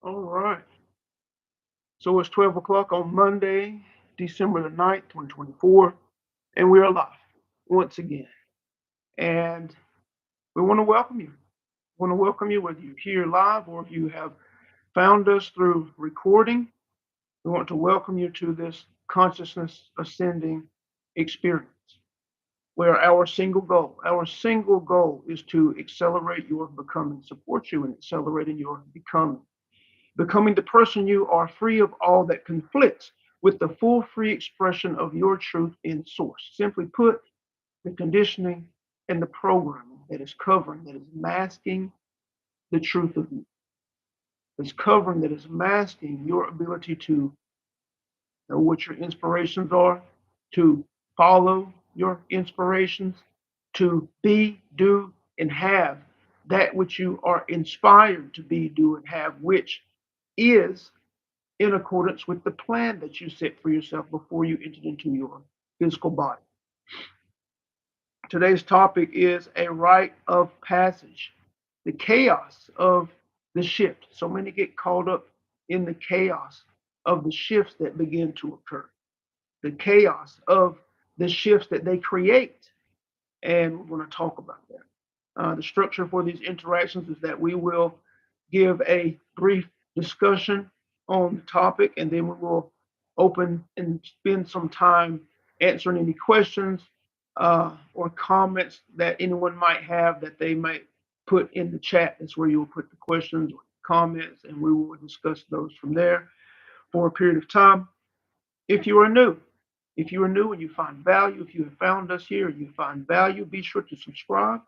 All right. So it's 12 o'clock on Monday, December the 9th, 2024, and we are live once again. And we want to welcome you. We want to welcome you whether you're here live or if you have found us through recording. We want to welcome you to this consciousness ascending experience where our single goal is to accelerate your becoming, support you in accelerating your becoming the person you are free of all that conflicts with the full free expression of your truth in source. Simply put, the conditioning and the programming that is covering, that is masking the truth of you, that's covering, that is masking your ability to know what your inspirations are, to follow your inspirations, to be, do, and have that which you are inspired to be, do, and have, which is in accordance with the plan that you set for yourself before you entered into your physical body. Today's topic is a rite of passage, the chaos of the shift. So many get caught up in the chaos of the shifts that begin to occur, the chaos of the shifts that they create. And we're going to talk about that. The structure for these interactions is that we will give a brief discussion on the topic, and then we will open and spend some time answering any questions or comments that anyone might have that they might put in the chat. That's where you'll put the questions or comments, and we will discuss those from there for a period of time. If you are new, if you are new and you find value, if you have found us here and you find value, be sure to subscribe.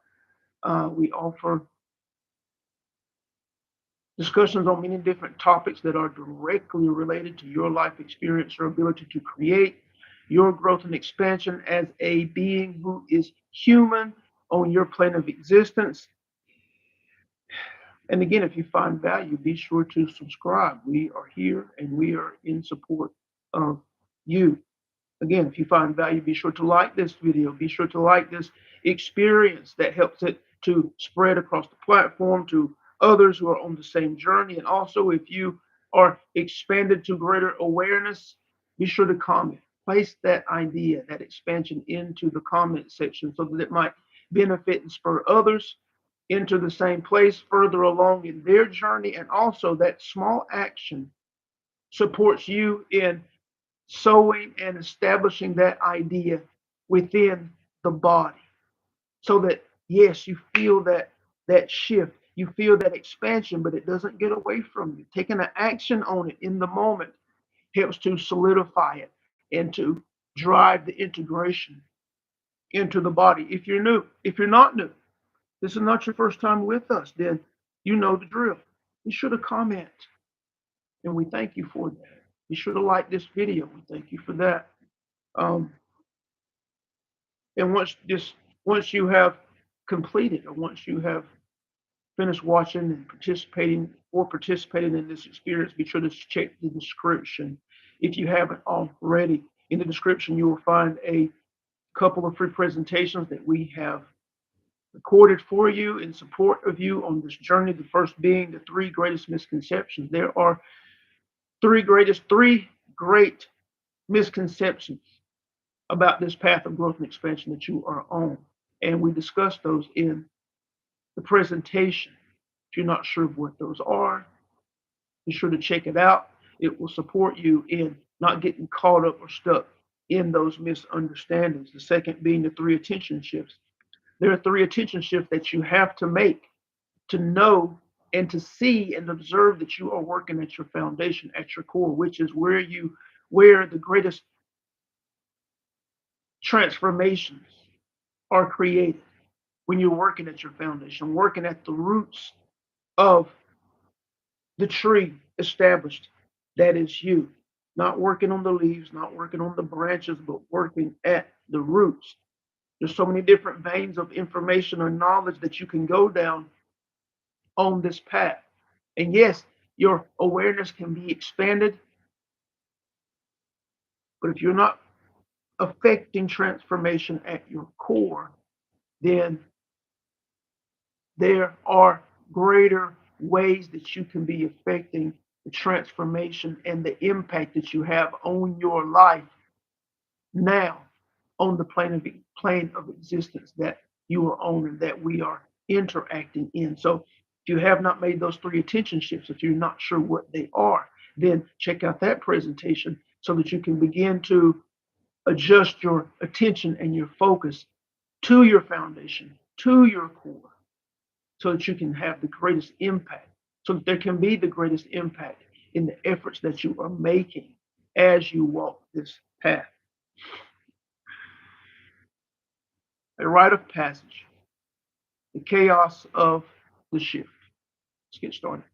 We offer discussions on many different topics that are directly related to your life experience, your ability to create your growth and expansion as a being who is human on your plane of existence. And again, if you find value, be sure to subscribe. We are here and we are in support of you. Again, if you find value, be sure to like this video. Be sure to like this experience that helps it to spread across the platform to others who are on the same journey. And also, if you are expanded to greater awareness, be sure to comment. Place that idea, that expansion into the comment section so that it might benefit and spur others into the same place further along in their journey. And also, that small action supports you in sowing and establishing that idea within the body so that yes, you feel that shift, you feel that expansion, but it doesn't get away from you. Taking an action on it in the moment helps to solidify it and to drive the integration into the body. If you're new, if you're not new, this is not your first time with us, then you know the drill. Be sure to comment, and we thank you for that. Be sure to like this video. We thank you for that. Um, and once you have completed, or once you have finished watching and participating in this experience, be sure to check the description. If you haven't already, in the description you will find a couple of free presentations that we have recorded for you in support of you on this journey. The first being the three greatest misconceptions. There are three great misconceptions about this path of growth and expansion that you are on. And we discussed those in the presentation. If you're not sure of what those are, be sure to check it out. It will support you in not getting caught up or stuck in those misunderstandings. The second being the three attention shifts. There are three attention shifts that you have to make to know and to see and observe that you are working at your foundation, at your core, which is where the greatest transformations are created when you're working at your foundation, working at the roots of the tree established that is you. Not working on the leaves, not working on the branches, but working at the roots. There's so many different veins of information or knowledge that you can go down on this path. And yes, your awareness can be expanded, but if you're not affecting transformation at your core, then there are greater ways that you can be affecting the transformation and the impact that you have on your life now on the plane of existence that you are on and that we are interacting in. So if you have not made those three attention shifts, if you're not sure what they are, then check out that presentation so that you can begin to adjust your attention and your focus to your foundation, to your core, so that you can have the greatest impact, so that there can be the greatest impact in the efforts that you are making as you walk this path. A rite of passage, the chaos of the shift. Let's get started.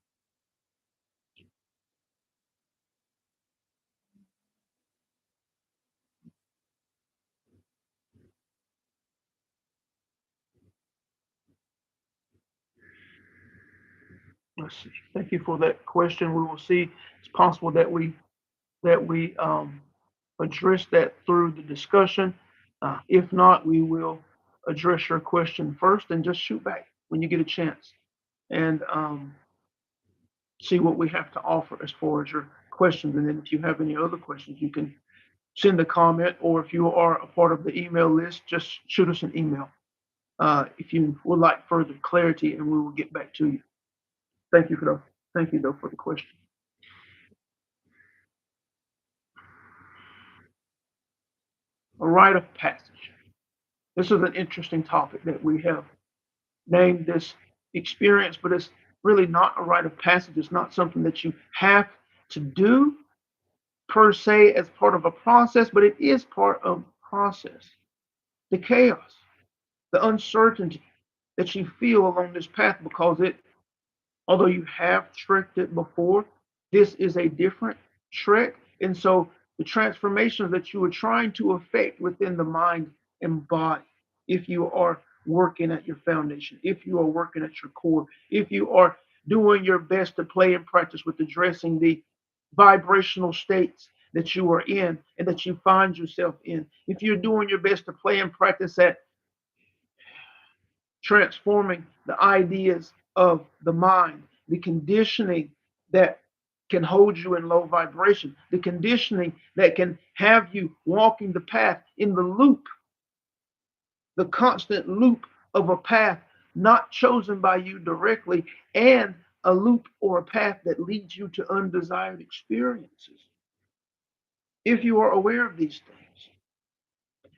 Let's see. Thank you for that question. We will see. It's possible that we address that through the discussion. If not, we will address your question first and just shoot back when you get a chance and see what we have to offer as far as your questions. And then if you have any other questions, you can send a comment, or if you are a part of the email list, just shoot us an email if you would like further clarity, and we will get back to you. Thank you for the thank you though for the question. A rite of passage. This is an interesting topic that we have named this experience, but it's really not a rite of passage. It's not something that you have to do per se as part of a process, but it is part of the process. The chaos, the uncertainty that you feel along this path because although you have trekked it before, this is a different trek. And so the transformations that you are trying to affect within the mind and body, if you are working at your foundation, if you are working at your core, if you are doing your best to play and practice with addressing the vibrational states that you are in and that you find yourself in, if you're doing your best to play and practice at transforming the ideas of the mind, the conditioning that can hold you in low vibration, the conditioning that can have you walking the path in the loop, the constant loop of a path not chosen by you directly, and a loop or a path that leads you to undesired experiences. If you are aware of these things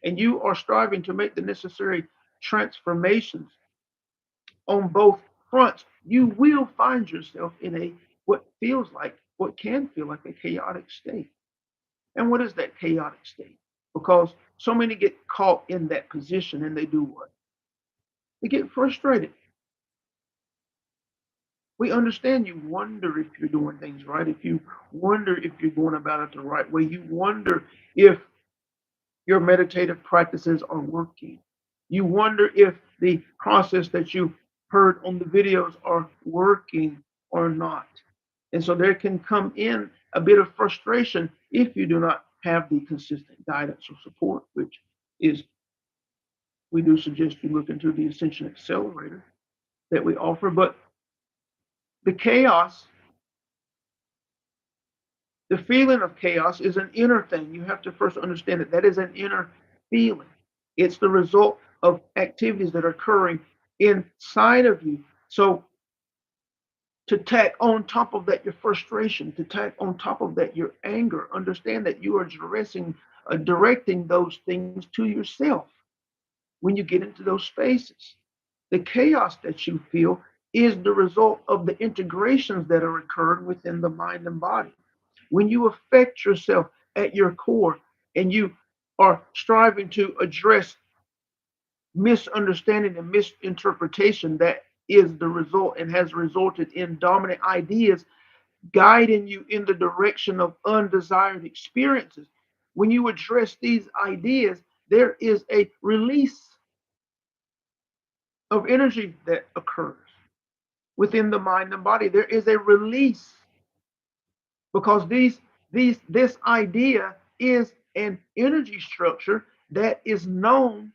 and you are striving to make the necessary transformations on both fronts, you will find yourself in what can feel like a chaotic state. And what is that chaotic state? Because so many get caught in that position and they do what? They get frustrated. We understand you wonder if you're doing things right, if you wonder if you're going about it the right way, you wonder if your meditative practices are working. You wonder if the process that you heard on the videos are working or not. And so there can come in a bit of frustration if you do not have the consistent guidance or support, which is, we do suggest you look into the Ascension Accelerator that we offer. But the chaos, the feeling of chaos is an inner thing. You have to first understand that that is an inner feeling. It's the result of activities that are occurring inside of you. So to tack on top of that your frustration, to tack on top of that your anger, understand that you are directing those things to yourself when you get into those spaces. The chaos that you feel is the result of the integrations that are occurring within the mind and body. When you affect yourself at your core and you are striving to address misunderstanding and misinterpretation that is the result and has resulted in dominant ideas guiding you in the direction of undesired experiences. When you address these ideas, there is a release of energy that occurs within the mind and body. There is a release because this idea is an energy structure that is known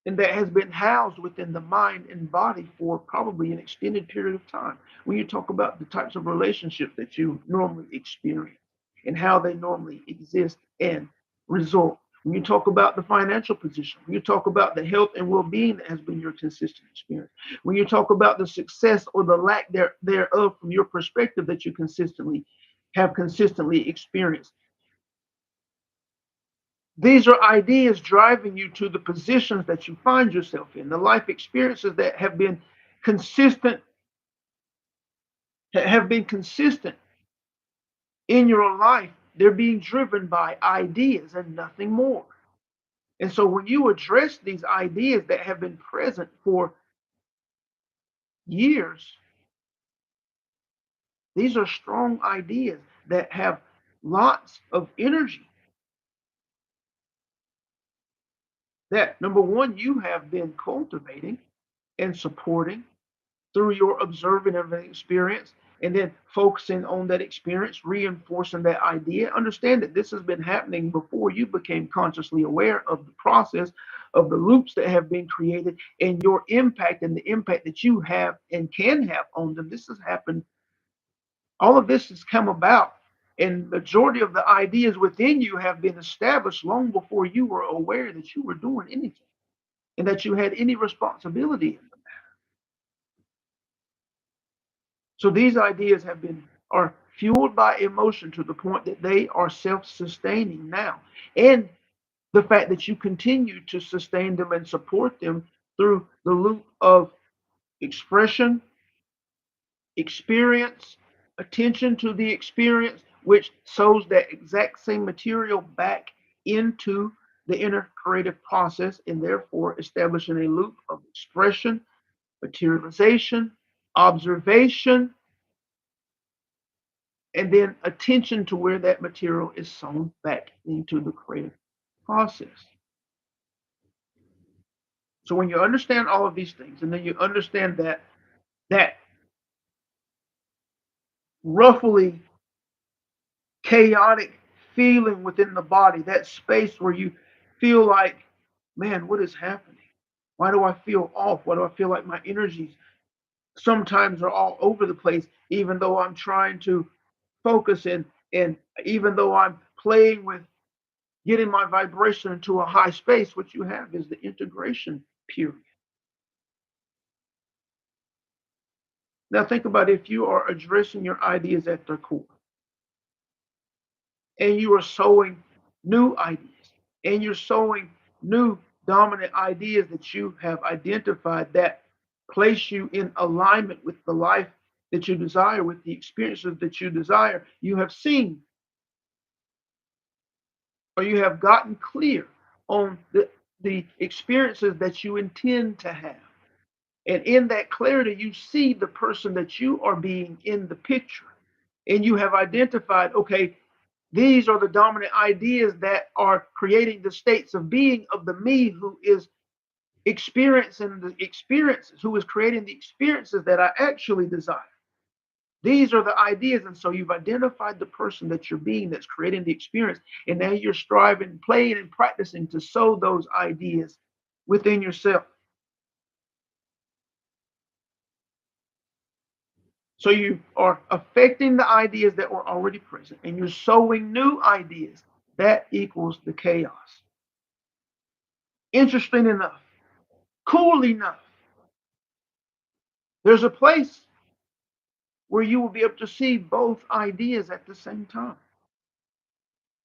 and that has been housed within the mind and body for probably an extended period of time. When you talk about the types of relationships that you normally experience and how they normally exist and result, when you talk about the financial position, when you talk about the health and well-being that has been your consistent experience, when you talk about the success or the lack thereof from your perspective that you consistently experienced, these are ideas driving you to the positions that you find yourself in, the life experiences that consistent, have been consistent in your life. They're being driven by ideas and nothing more. And so when you address these ideas that have been present for years, these are strong ideas that have lots of energy that, number one, you have been cultivating and supporting through your observing of an experience, and then focusing on that experience, reinforcing that idea. Understand that this has been happening before you became consciously aware of the process of the loops that have been created and your impact and the impact that you have and can have on them. This has happened. All of this has come about, and majority of the ideas within you have been established long before you were aware that you were doing anything and that you had any responsibility in them. So these ideas are fueled by emotion to the point that they are self-sustaining now. And the fact that you continue to sustain them and support them through the loop of expression, experience, attention to the experience, which sows that exact same material back into the inner creative process, and therefore establishing a loop of expression, materialization, observation, and then attention to where that material is sewn back into the creative process. So when you understand all of these things, and then you understand that roughly chaotic feeling within the body, that space where you feel like, man, what is happening? Why do I feel off? Why do I feel like my energies sometimes are all over the place, even though I'm trying to focus and even though I'm playing with getting my vibration into a high space? What you have is the integration period. Now think about if you are addressing your ideas at their core and you are sowing new ideas and you're sowing new dominant ideas that you have identified that place you in alignment with the life that you desire, with the experiences that you desire. You have seen or you have gotten clear on the experiences that you intend to have. And in that clarity, you see the person that you are being in the picture. And you have identified, okay, these are the dominant ideas that are creating the states of being of the me who is experiencing the experiences, who is creating the experiences that I actually desire. These are the ideas. And so you've identified the person that you're being that's creating the experience. And now you're striving, playing, and practicing to sow those ideas within yourself. So you are affecting the ideas that were already present and you're sowing new ideas. That equals the chaos. Interesting enough, cool enough, there's a place where you will be able to see both ideas at the same time.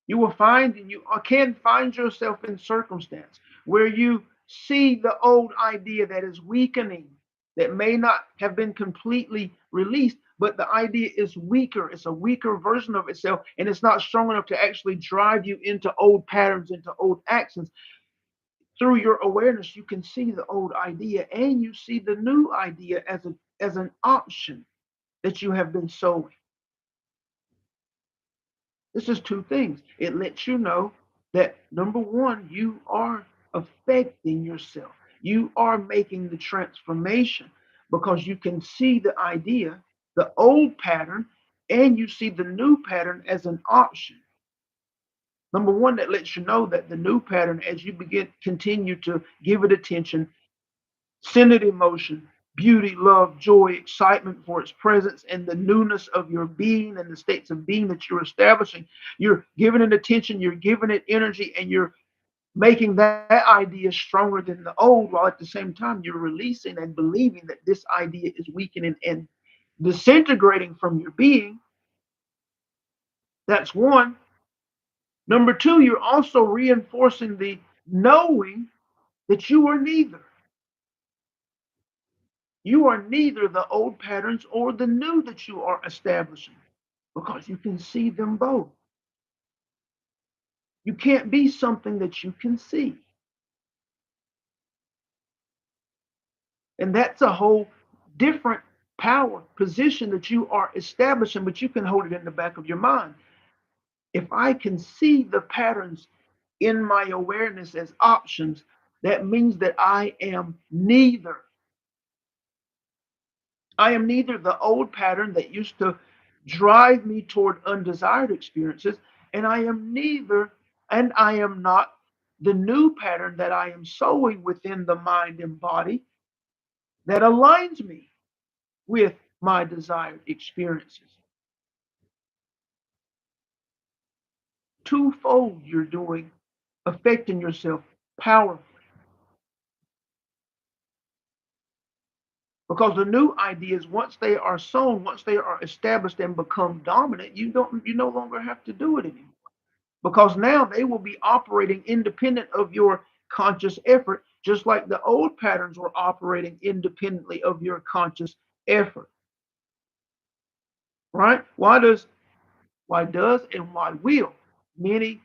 You will find, and you can find yourself in circumstance where you see the old idea that is weakening, that may not have been completely released, but the idea is weaker. It's a weaker version of itself, and it's not strong enough to actually drive you into old patterns, into old actions. Through your awareness, you can see the old idea and you see the new idea as an option that you have been sowing. This is two things. It lets you know that number one, you are affecting yourself. You are making the transformation because you can see the idea, the old pattern, and you see the new pattern as an option. Number one, that lets you know that the new pattern, as you continue to give it attention, send it emotion, beauty, love, joy, excitement for its presence, and the newness of your being and the states of being that you're establishing. You're giving it attention, you're giving it energy, and you're making that idea stronger than the old, while at the same time you're releasing and believing that this idea is weakening and disintegrating from your being. That's one. Number two, you're also reinforcing the knowing that you are neither. You are neither the old patterns or the new that you are establishing, because you can see them both. You can't be something that you can see. And that's a whole different power position that you are establishing, but you can hold it in the back of your mind. If I can see the patterns in my awareness as options, that means that I am neither. I am neither the old pattern that used to drive me toward undesired experiences, and I am not the new pattern that I am sowing within the mind and body that aligns me with my desired experiences. Twofold you're doing, affecting yourself powerfully. Because the new ideas, once they are sown, once they are established and become dominant, you no longer have to do it anymore. Because now they will be operating independent of your conscious effort, just like the old patterns were operating independently of your conscious effort. Right? Why does and why will many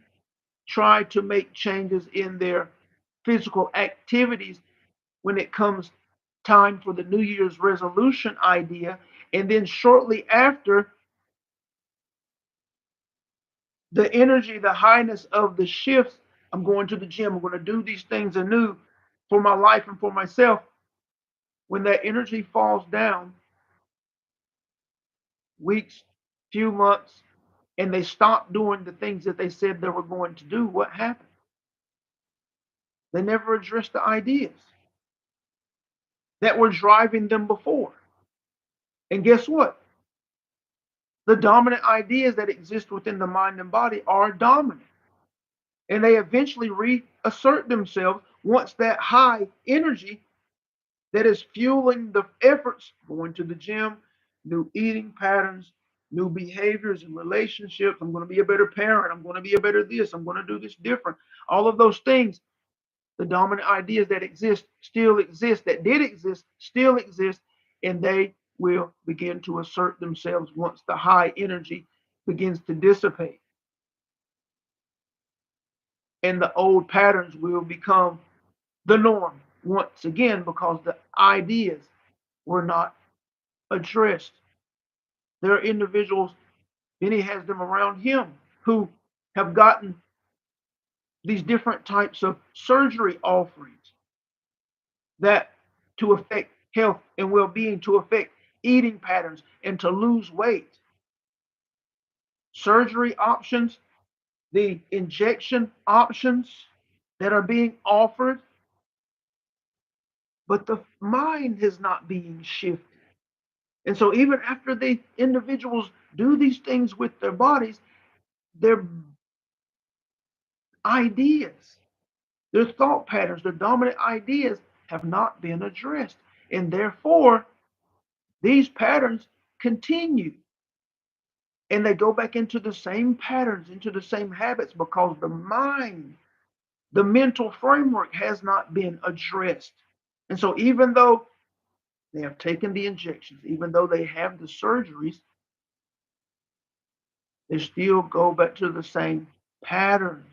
try to make changes in their physical activities when it comes time for the New Year's resolution idea, and then shortly after, the energy, the highness of the shifts, I'm going to the gym, I'm going to do these things anew for my life and for myself. When that energy falls down, weeks, few months, and they stop doing the things that they said they were going to do, what happened? They never addressed the ideas that were driving them before. And guess what? The dominant ideas that exist within the mind and body are dominant. And they eventually reassert themselves once that high energy that is fueling the efforts, going to the gym, new eating patterns, new behaviors and relationships. I'm going to be a better parent. I'm going to be a better this. I'm going to do this different. All of those things, the dominant ideas that exist, still exist, that did exist, still exist, and they will begin to assert themselves once the high energy begins to dissipate. And the old patterns will become the norm once again, because the ideas were not addressed. There are individuals, and he has them around him, who have gotten these different types of surgery offerings that to affect health and well-being, to affect eating patterns, and to lose weight. Surgery options, the injection options that are being offered, but the mind is not being shifted. And so even after the individuals do these things with their bodies, their ideas, their thought patterns, their dominant ideas have not been addressed. And therefore, these patterns continue. And they go back into the same patterns, into the same habits, because the mind, the mental framework has not been addressed. And so, even though they have taken the injections, even though they have the surgeries, they still go back to the same patterns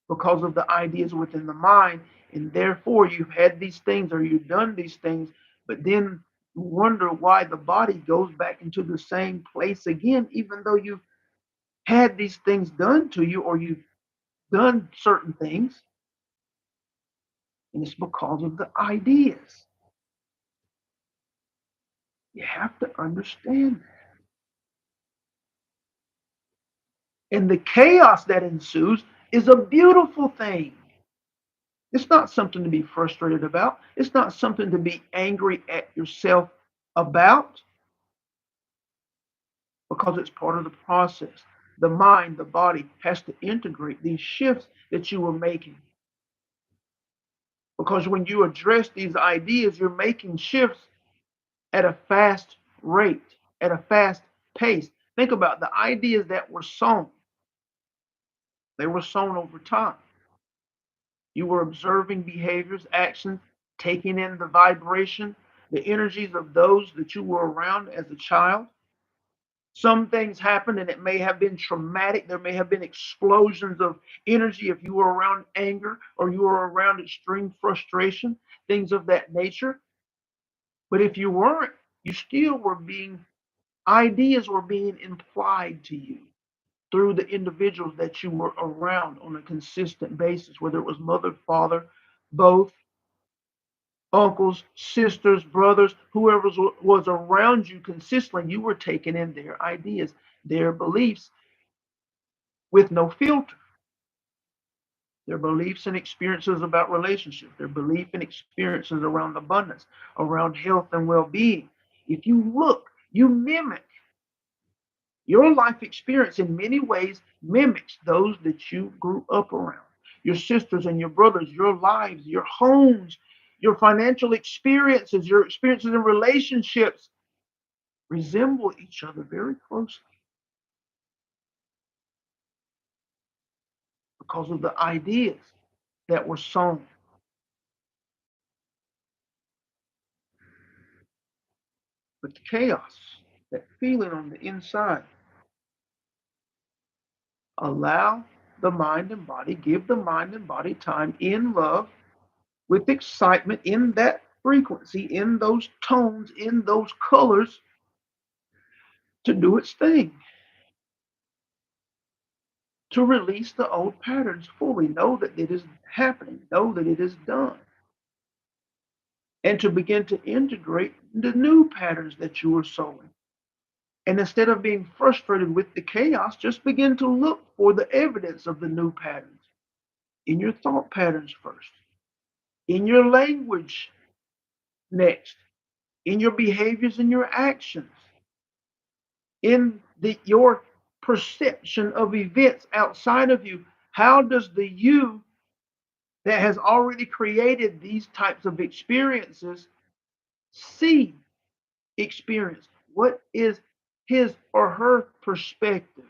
because of the ideas within the mind. And therefore, you've had these things or you've done these things, but then you wonder why the body goes back into the same place again, even though you've had these things done to you or you've done certain things. And it's because of the ideas. You have to understand that. And the chaos that ensues is a beautiful thing. It's not something to be frustrated about. It's not something to be angry at yourself about because it's part of the process. The mind, the body has to integrate these shifts that you were making. Because when you address these ideas, you're making shifts at a fast rate, at a fast pace. Think about the ideas that were sown. They were sown over time. You were observing behaviors, actions, taking in the vibration, the energies of those that you were around as a child. Some things happened and it may have been traumatic. There may have been explosions of energy if you were around anger or you were around extreme frustration, things of that nature. But if you weren't, you still were being, ideas were being implied to you through the individuals that you were around on a consistent basis, whether it was mother, father, both, uncles, sisters, brothers, whoever was around you consistently, you were taking in their ideas, their beliefs with no filter. Their beliefs and experiences about relationships, their belief and experiences around abundance, around health and well being. If you look, you mimic. Your life experience in many ways mimics those that you grew up around. Your sisters and your brothers, your lives, your homes, your financial experiences, your experiences in relationships resemble each other very closely because of the ideas that were sown. But the chaos, that feeling on the inside, allow the mind and body, give the mind and body time in love, with excitement, in that frequency, in those tones, in those colors to do its thing, to release the old patterns fully. Know that it is happening, know that it is done, and to begin to integrate the new patterns that you are sowing. And instead of being frustrated with the chaos, just begin to look for the evidence of the new patterns in your thought patterns first, in your language next, in your behaviors and your actions, in your perception of events outside of you. How does the you that has already created these types of experiences see experience? What is his or her perspective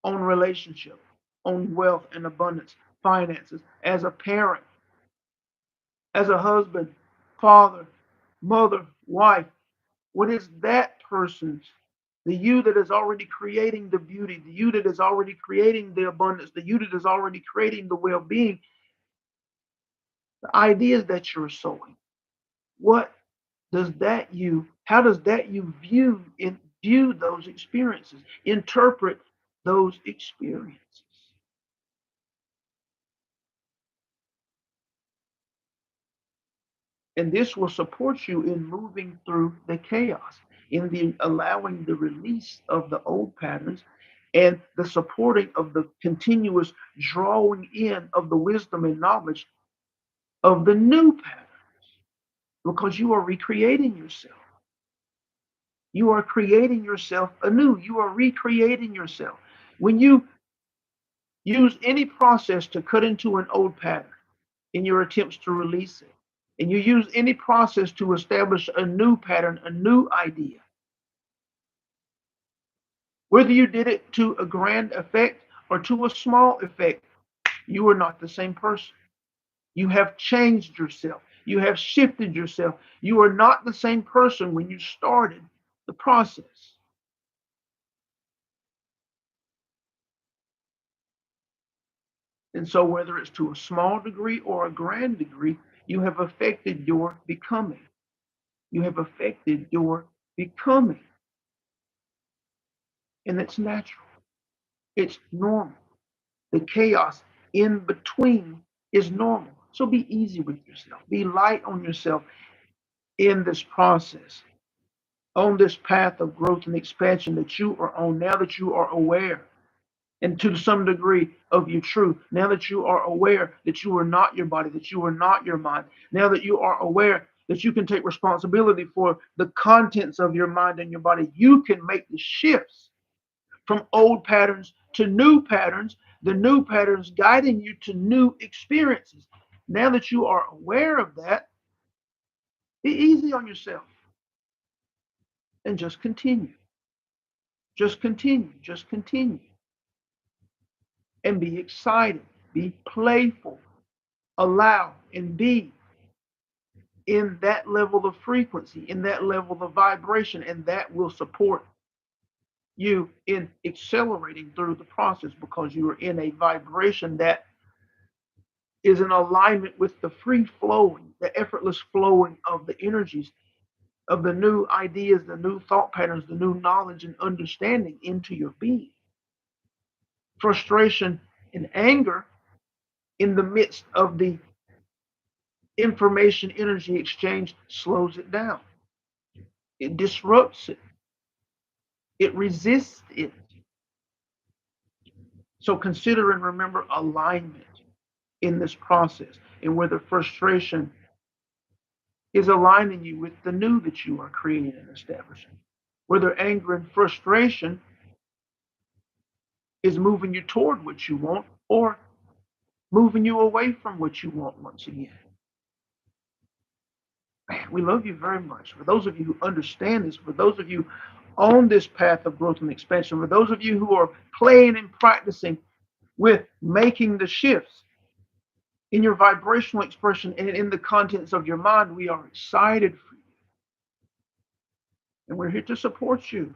on relationship, on wealth and abundance, finances, as a parent, as a husband, father, mother, wife? What is that person's, the you that is already creating the beauty, the you that is already creating the abundance, the you that is already creating the well being, the ideas that you're sowing? What does that you, how does that you view those experiences, interpret those experiences? And this will support you in moving through the chaos, in the allowing the release of the old patterns and the supporting of the continuous drawing in of the wisdom and knowledge of the new pattern, because you are recreating yourself. You are creating yourself anew. You are recreating yourself. When you use any process to cut into an old pattern in your attempts to release it, and you use any process to establish a new pattern, a new idea, whether you did it to a grand effect or to a small effect, you are not the same person. You have changed yourself. You have shifted yourself. You are not the same person when you started the process. And so, whether it's to a small degree or a grand degree, you have affected your becoming. You have affected your becoming. And it's natural, it's normal. The chaos in between is normal. So be easy with yourself, be light on yourself in this process. on this path of growth and expansion that you are on, now that you are aware and to some degree of your truth, now that you are aware that you are not your body, that you are not your mind, now that you are aware that you can take responsibility for the contents of your mind and your body, you can make the shifts from old patterns to new patterns, the new patterns guiding you to new experiences. Now that you are aware of that, be easy on yourself and just continue. Just continue. Just continue. And be excited. Be playful. Allow and be in that level of frequency, in that level of vibration, and that will support you in accelerating through the process because you are in a vibration that is in alignment with the free flowing, the effortless flowing of the energies of the new ideas, the new thought patterns, the new knowledge and understanding into your being. Frustration and anger in the midst of the information energy exchange slows it down. It disrupts it. It resists it. So consider and remember alignment in this process and where the frustration is aligning you with the new that you are creating and establishing. Whether anger and frustration is moving you toward what you want or moving you away from what you want once again. Man, we love you very much. For those of you who understand this, for those of you on this path of growth and expansion, for those of you who are playing and practicing with making the shifts in your vibrational expression and in the contents of your mind, we are excited for you. And we're here to support you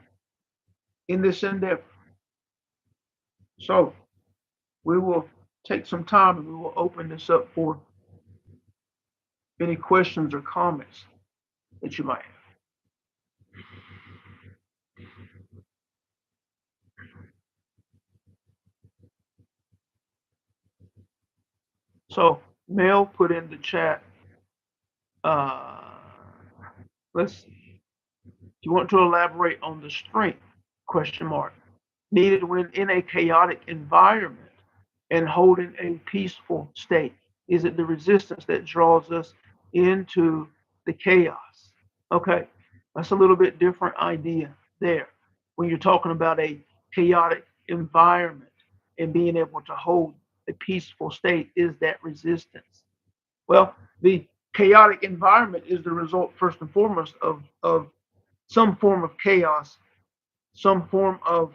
in this endeavor. So we will take some time and we will open this up for any questions or comments that you might have. So Mel put in the chat, uh, let's see. Do you want to elaborate on the strength, question mark, needed when in a chaotic environment and holding a peaceful state? Is it the resistance that draws us into the chaos? Okay, that's a little bit different idea there. When you're talking about a chaotic environment and being able to hold a peaceful state, is that resistance? Well, the chaotic environment is the result, first and foremost, of some form of chaos, some form of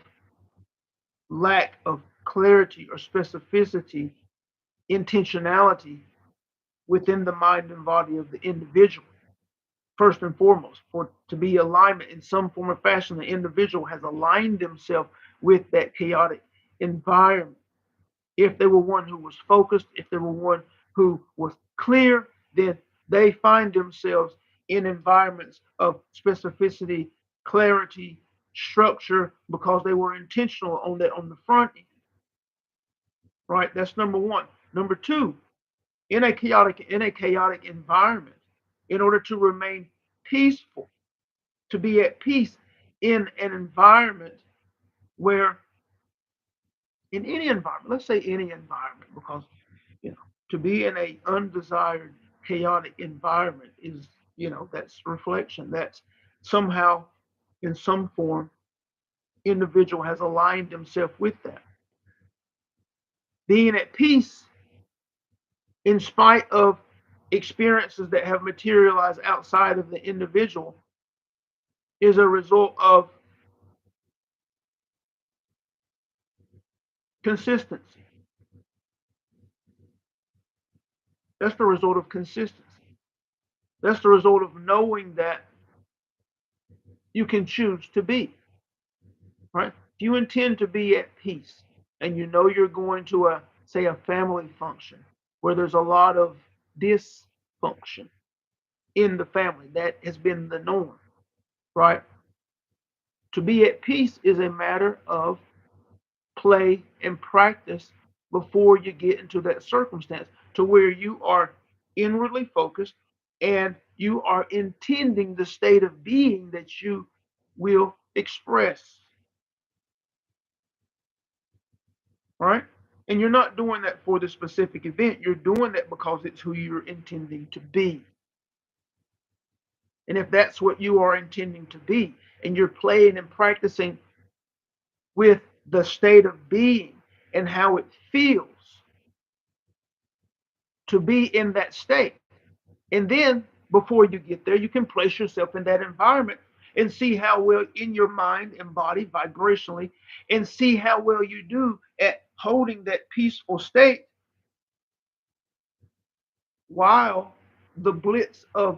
lack of clarity or specificity, intentionality within the mind and body of the individual. First and foremost, for to be alignment in some form or fashion, the individual has aligned themselves with that chaotic environment. If they were one who was focused, if they were one who was clear, then they find themselves in environments of specificity, clarity, structure, because they were intentional on that on the front end. Right? That's number one. Number two, in a chaotic environment, in order to remain peaceful, to be at peace in an environment where, in any environment, let's say any environment, because you know, to be in a undesired, chaotic environment is, that's reflection. That's somehow, in some form, individual has aligned himself with that. Being at peace in spite of experiences that have materialized outside of the individual is a result of consistency. That's the result of consistency. That's the result of knowing that you can choose to be, right? If you intend to be at peace and you know you're going to say a family function where there's a lot of dysfunction in the family, that has been the norm, right? To be at peace is a matter of play and practice before you get into that circumstance to where you are inwardly focused and You are intending the state of being that you will express, right? And you're not doing that for the specific event. You're doing that because it's who you're intending to be. And if that's what you are intending to be, and you're playing and practicing with the state of being and how it feels to be in that state, and then before you get there, you can place yourself in that environment and see how well in your mind and body vibrationally, and see how well you do at holding that peaceful state while the blitz of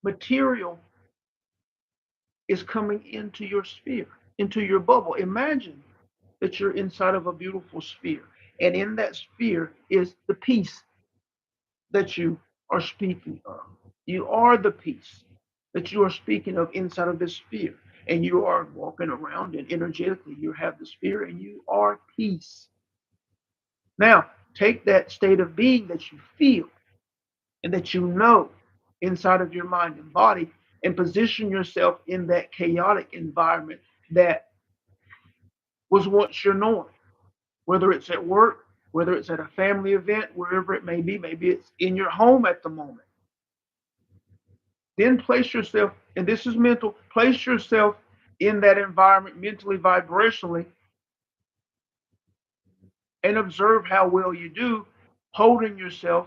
material is coming into your sphere, into your bubble. Imagine that you're inside of a beautiful sphere, and in that sphere is the peace that you are speaking of. You are the peace that you are speaking of inside of this sphere, and you are walking around, and energetically you have the sphere and you are peace. Now, take that state of being that you feel and that you know inside of your mind and body, and position yourself in that chaotic environment that was once your norm, whether it's at work, whether it's at a family event, wherever it may be. Maybe it's in your home at the moment. Then place yourself, and this is mental, place yourself in that environment mentally, vibrationally, and observe how well you do holding yourself,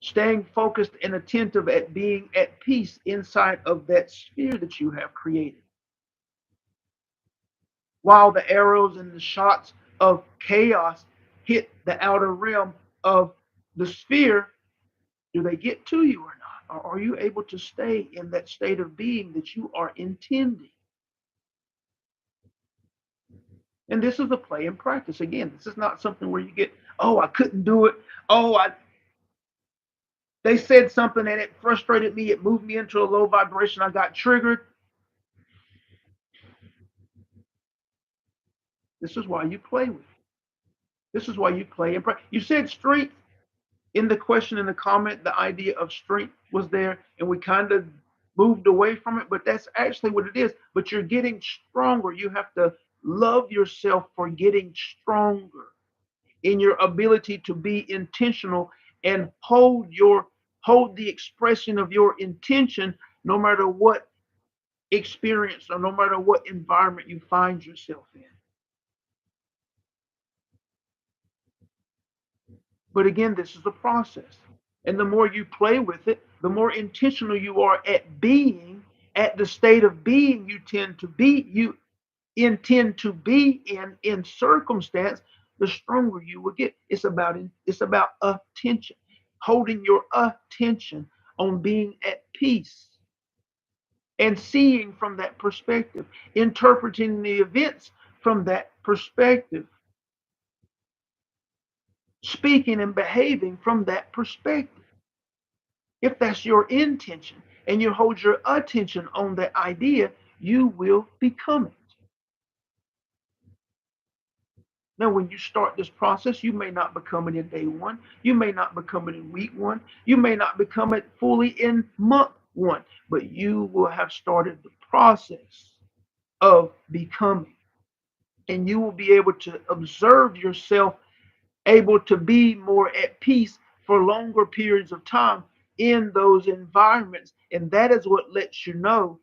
staying focused and attentive at being at peace inside of that sphere that you have created. While the arrows and the shots of chaos hit the outer realm of the sphere, do they get to you or not? Or are you able to stay in that state of being that you are intending? And this is a play and practice. Again, this is not something where you get, oh, I couldn't do it. Oh, they said something and it frustrated me. It moved me into a low vibration. I got triggered. This is why you play with it. This is why you play and practice. You said strength in the question, in the comment. The idea of strength was there, and we kind of moved away from it, but that's actually what it is. But you're getting stronger. You have to love yourself for getting stronger in your ability to be intentional and hold the expression of your intention, no matter what experience or no matter what environment you find yourself in. But again, this is a process. And the more you play with it, the more intentional you are at being at the state of being you intend to be in circumstance, the stronger you will get. It's about attention, holding your attention on being at peace and seeing from that perspective, interpreting the events from that perspective, speaking and behaving from that perspective. If that's your intention and you hold your attention on that idea, you will become it. Now, when you start this process, you may not become it in day one. You may not become it in week one. You may not become it fully in month one, but you will have started the process of becoming. And you will be able to observe yourself able to be more at peace for longer periods of time in those environments. And that is what lets you know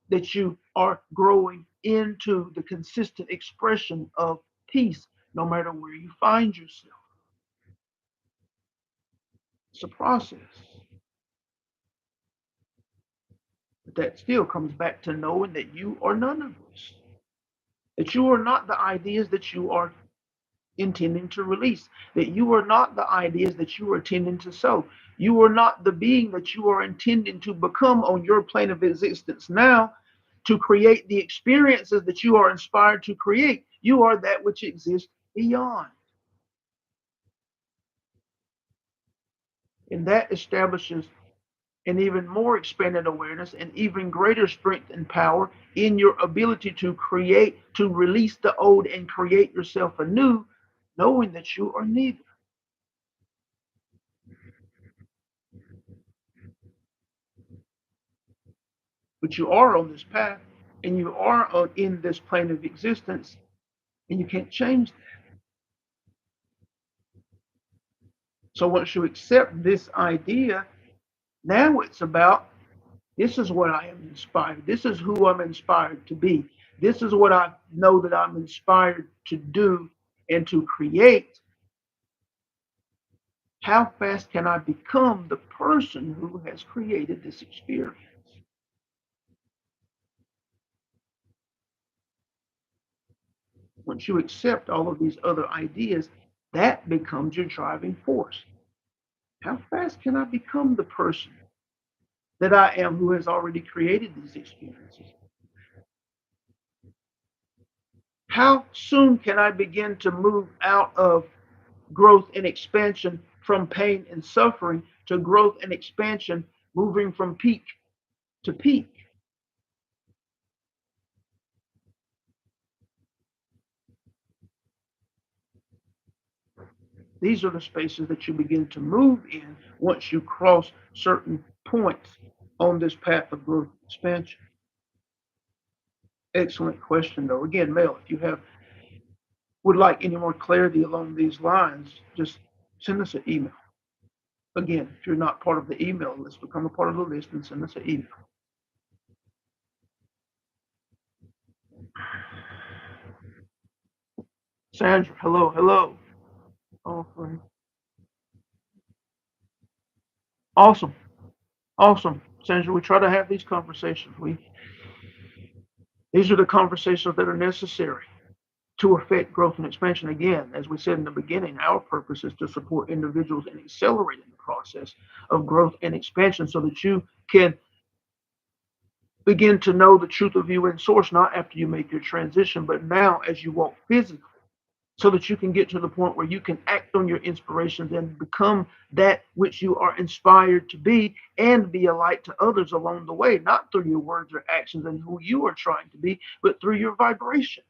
that you are growing into the consistent expression of peace, no matter where you find yourself. It's a process. But that still comes back to knowing that you are none of this, that you are not the ideas that you are intending to release, that you are not the ideas that you are intending to sow. You are not the being that you are intending to become on your plane of existence now to create the experiences that you are inspired to create. You are that which exists beyond. And that establishes an even more expanded awareness and even greater strength and power in your ability to create, to release the old and create yourself anew, knowing that you are neither. But you are on this path, and you are in this plane of existence, and you can't change that. So once you accept this idea, now it's about, this is what I am inspired. This is who I'm inspired to be. This is what I know that I'm inspired to do and to create. How fast can I become the person who has created this experience? Once you accept all of these other ideas, that becomes your driving force. How fast can I become the person that I am who has already created these experiences? How soon can I begin to move out of growth and expansion, from pain and suffering to growth and expansion, moving from peak to peak? These are the spaces that you begin to move in once you cross certain points on this path of growth and expansion. Excellent question, though. Again, Mel, if you would like any more clarity along these lines, just send us an email. Again, if you're not part of the email list, become a part of the list and send us an email. Sandra, hello, hello. Offering. Awesome, awesome. Sandra, we try to have these conversations. These are the conversations that are necessary to affect growth and expansion. Again, as we said in the beginning, our purpose is to support individuals in accelerating the process of growth and expansion so that you can begin to know the truth of you in source, not after you make your transition, but now as you walk physically, so that you can get to the point where you can act on your inspirations and become that which you are inspired to be, and be a light to others along the way, not through your words or actions and who you are trying to be, but through your vibration,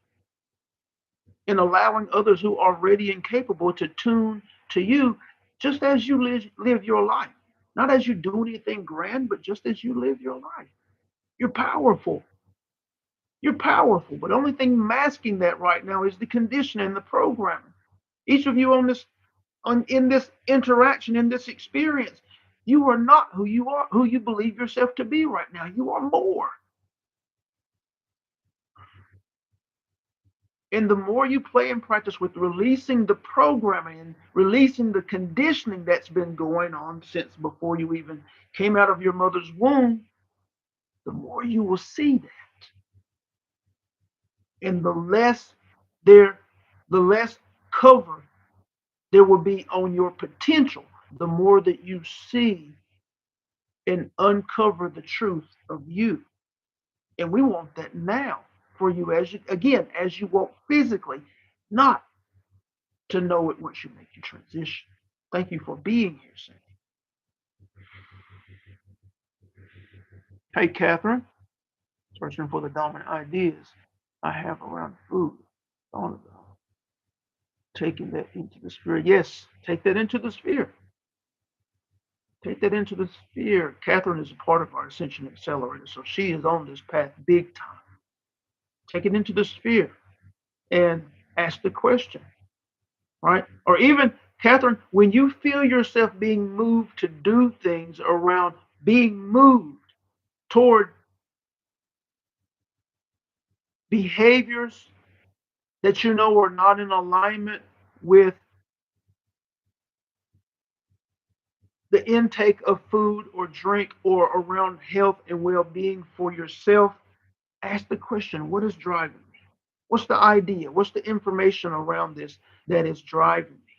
and allowing others who are ready and capable to tune to you, just as you live your life. Not as you do anything grand, but just as you live your life. You're powerful. You're powerful. But the only thing masking that right now is the conditioning and the programming. Each of you in this interaction, in this experience, you are not who you are, who you believe yourself to be right now. You are more. And the more you play and practice with releasing the programming and releasing the conditioning that's been going on since before you even came out of your mother's womb, the more you will see that. And there, the less cover there will be on your potential, the more that you see and uncover the truth of you. And we want that now for you, as you, again, as you walk physically, not to know it once you make your transition. Thank you for being here, Sandy. Hey, Catherine, searching for the dominant ideas I have around food. Thought about taking that into the sphere. Yes, take that into the sphere. Take that into the sphere. Catherine is a part of our Ascension Accelerator, so she is on this path big time. Take it into the sphere and ask the question, right? Or even, Catherine, when you feel yourself being moved to do things around being moved toward behaviors that you know are not in alignment with the intake of food or drink or around health and well being for yourself, ask the question, what is driving me? What's the idea? What's the information around this that is driving me?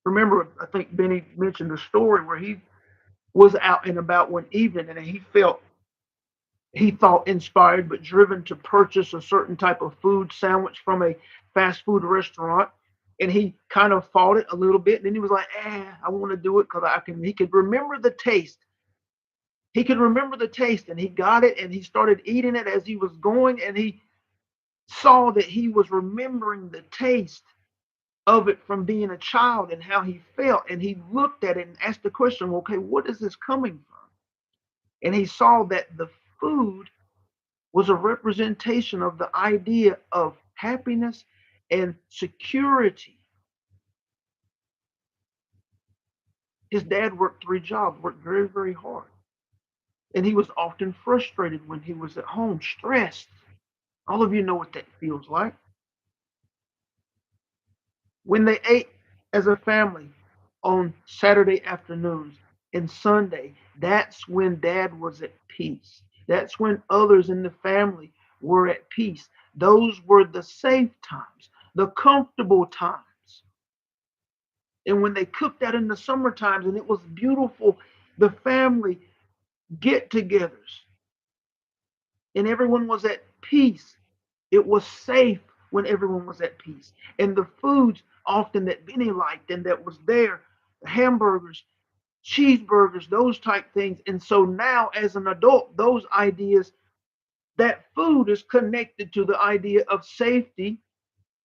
Remember, I think Benny mentioned a story where he was out and about one evening and he thought inspired but driven to purchase a certain type of food sandwich from a fast food restaurant. And he kind of fought it a little bit. And then he was like, I want to do it because he could remember the taste. He could remember the taste, and he got it and he started eating it as he was going. And he saw that he was remembering the taste of it from being a child and how he felt. And he looked at it and asked the question, okay, what is this coming from? And he saw that the food was a representation of the idea of happiness and security. His dad worked 3 jobs, worked very, very hard. And he was often frustrated when he was at home, stressed. All of you know what that feels like. When they ate as a family on Saturday afternoons and Sunday, that's when dad was at peace. That's when others in the family were at peace. Those were the safe times, the comfortable times. And when they cooked that in the summer times and it was beautiful, the family get togethers and everyone was at peace. It was safe when everyone was at peace. And the foods often that Benny liked and that was there, hamburgers, cheeseburgers, those type things. And so now as an adult, those ideas, that food is connected to the idea of safety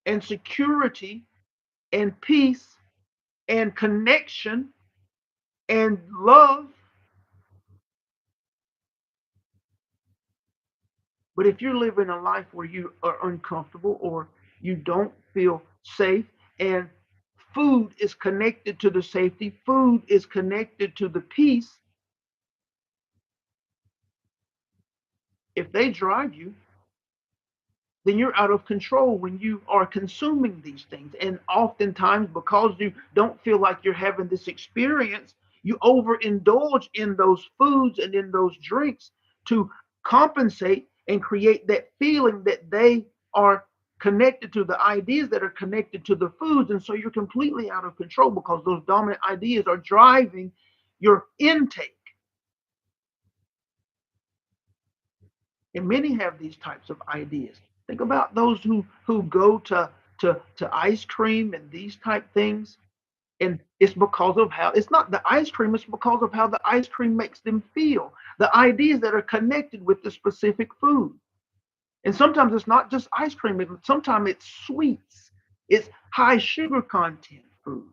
and security and peace and connection and love. But if you're living a life where you are uncomfortable or you don't feel safe, and food is connected to the safety, food is connected to the peace, if they drive you, then you're out of control when you are consuming these things. And oftentimes, because you don't feel like you're having this experience, you overindulge in those foods and in those drinks to compensate and create that feeling that they are connected to the ideas that are connected to the foods. And so you're completely out of control because those dominant ideas are driving your intake. And many have these types of ideas. Think about those who go to ice cream and these type things. And it's because of how it's not the ice cream, it's because of how the ice cream makes them feel. The ideas that are connected with the specific food. And sometimes it's not just ice cream, sometimes it's sweets, it's high sugar content foods.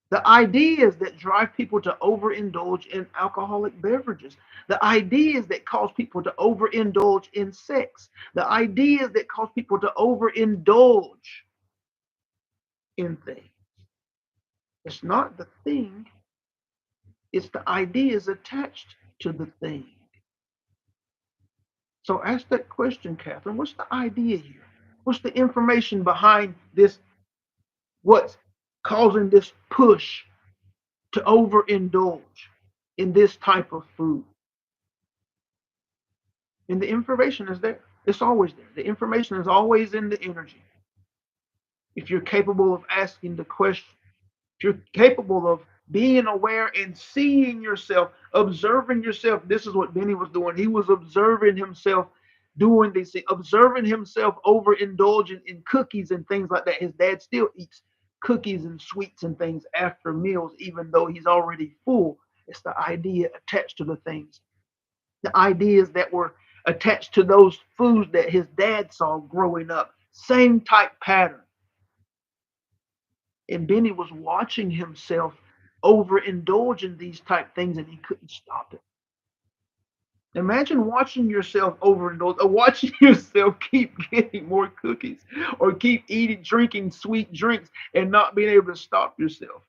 The ideas that drive people to overindulge in alcoholic beverages, the ideas that cause people to overindulge in sex, the ideas that cause people to overindulge in things. It's not the thing, it's the ideas attached to the thing. So ask that question, Catherine. What's the idea here? What's the information behind this? What's causing this push to overindulge in this type of food? And the information is there. It's always there. The information is always in the energy. If you're capable of asking the question, if you're capable of being aware and seeing yourself, observing yourself, this is what Benny was doing. He was observing himself doing these things, observing himself overindulging in cookies and things like that. His dad still eats cookies and sweets and things after meals, even though he's already full. It's the idea attached to the things, the ideas that were attached to those foods that his dad saw growing up. Same type pattern. And Benny was watching himself overindulge in these type things and he couldn't stop it. Imagine watching yourself overindulge or watching yourself keep getting more cookies or keep eating, drinking sweet drinks and not being able to stop yourself.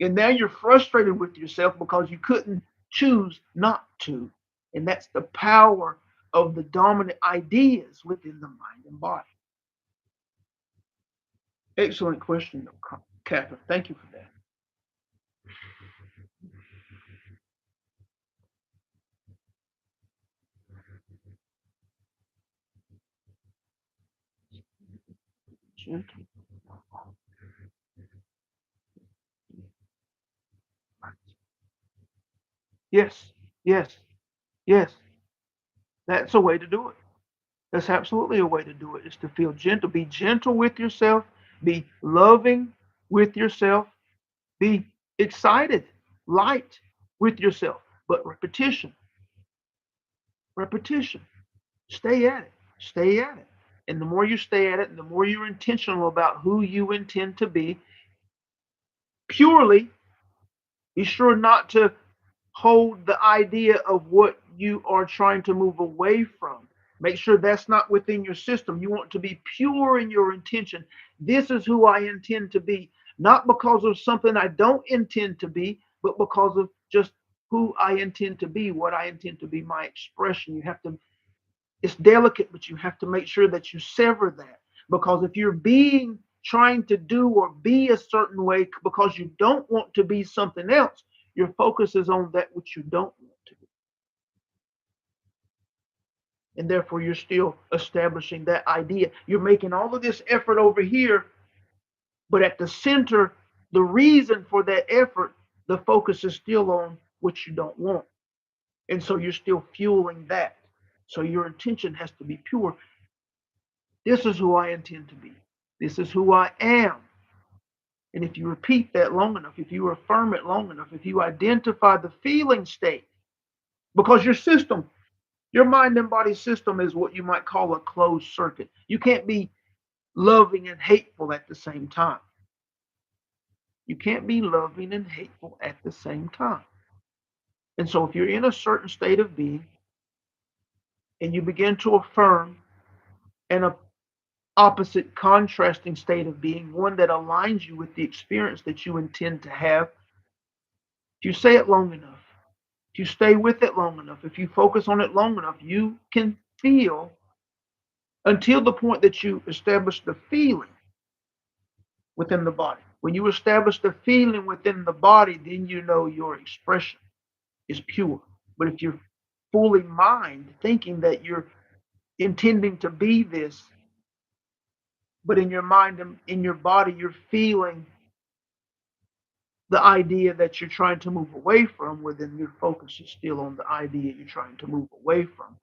And now you're frustrated with yourself because you couldn't choose not to. And that's the power of the dominant ideas within the mind and body. Excellent question, Catherine. Thank you for that. Gentle. Yes, yes, yes. That's a way to do it. That's absolutely a way to do it, is to feel gentle. Be gentle with yourself. Be loving with yourself. Be excited, light with yourself. But repetition, repetition. Stay at it. Stay at it. And the more you stay at it, and the more you're intentional about who you intend to be sure not to hold the idea of what you are trying to move away from. Make sure that's not within your system. You want to be pure in your intention. This is who I intend to be, not because of something I don't intend to be, but because of just who I intend to be, what I intend to be, my expression. You have to, it's delicate, but you have to make sure that you sever that. Because if you're being trying to do or be a certain way because you don't want to be something else, your focus is on that which you don't want to be. And therefore, you're still establishing that idea. You're making all of this effort over here, but at the center, the reason for that effort, the focus is still on what you don't want. And so you're still fueling that. So your intention has to be pure. This is who I intend to be. This is who I am. And if you repeat that long enough, if you affirm it long enough, if you identify the feeling state, because your system, your mind and body system is what you might call a closed circuit. You can't be loving and hateful at the same time. You can't be loving and hateful at the same time. And so if you're in a certain state of being and you begin to affirm an opposite contrasting state of being, one that aligns you with the experience that you intend to have, if you say it long enough, if you stay with it long enough, if you focus on it long enough, you can feel until the point that you establish the feeling within the body. When you establish the feeling within the body, then you know your expression is pure. But if you're fully mind thinking that you're intending to be this, but in your mind and in your body, you're feeling the idea that you're trying to move away from, well, then your focus is still on the idea you're trying to move away from.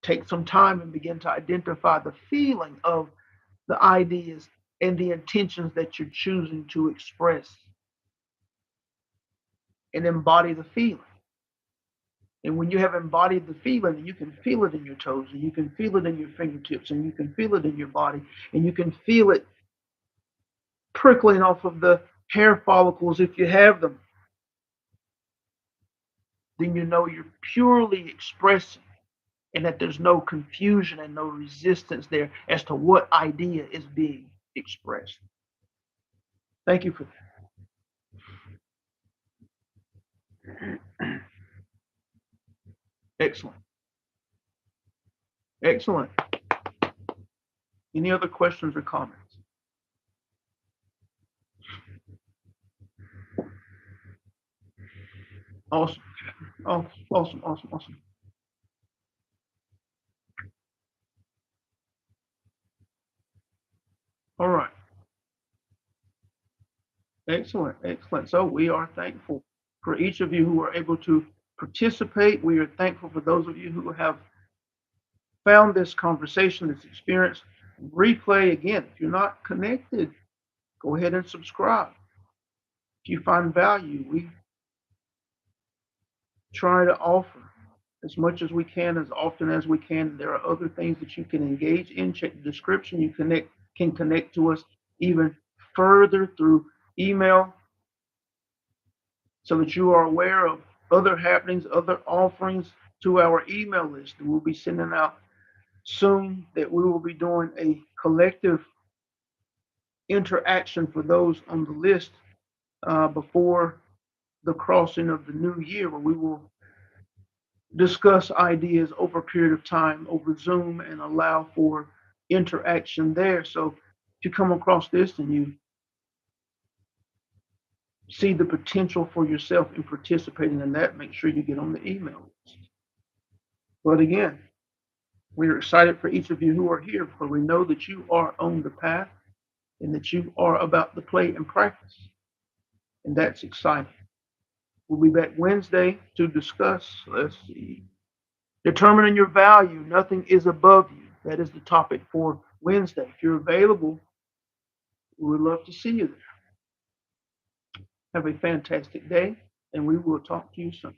Take some time and begin to identify the feeling of the ideas and the intentions that you're choosing to express and embody the feeling. And when you have embodied the feeling, you can feel it in your toes, and you can feel it in your fingertips, and you can feel it in your body, and you can feel it prickling off of the hair follicles if you have them. Then you know you're purely expressing and that there's no confusion and no resistance there as to what idea is being expressed. Thank you for that. Excellent. Excellent. Any other questions or comments? Awesome. Oh, awesome, awesome, awesome. All right. Excellent, excellent. So we are thankful for each of you who are able to participate. We are thankful for those of you who have found this conversation, this experience. Replay again. If you're not connected, go ahead and subscribe. If you find value, we try to offer as much as we can, as often as we can. There are other things that you can engage in. Check the description. You can connect to us even further through email so that you are aware of other happenings, other offerings to our email list. We'll be sending out soon that we will be doing a collective interaction for those on the list before the crossing of the new year, where we will discuss ideas over a period of time over Zoom and allow for interaction there. So if you come across this and you see the potential for yourself in participating in that, make sure you get on the email list. But again, we're excited for each of you who are here, for we know that you are on the path and that you are about to play and practice. And that's exciting. We'll be back Wednesday to discuss, let's see, determining your value. Nothing is above you. That is the topic for Wednesday. If you're available, we would love to see you there. Have a fantastic day, and we will talk to you soon.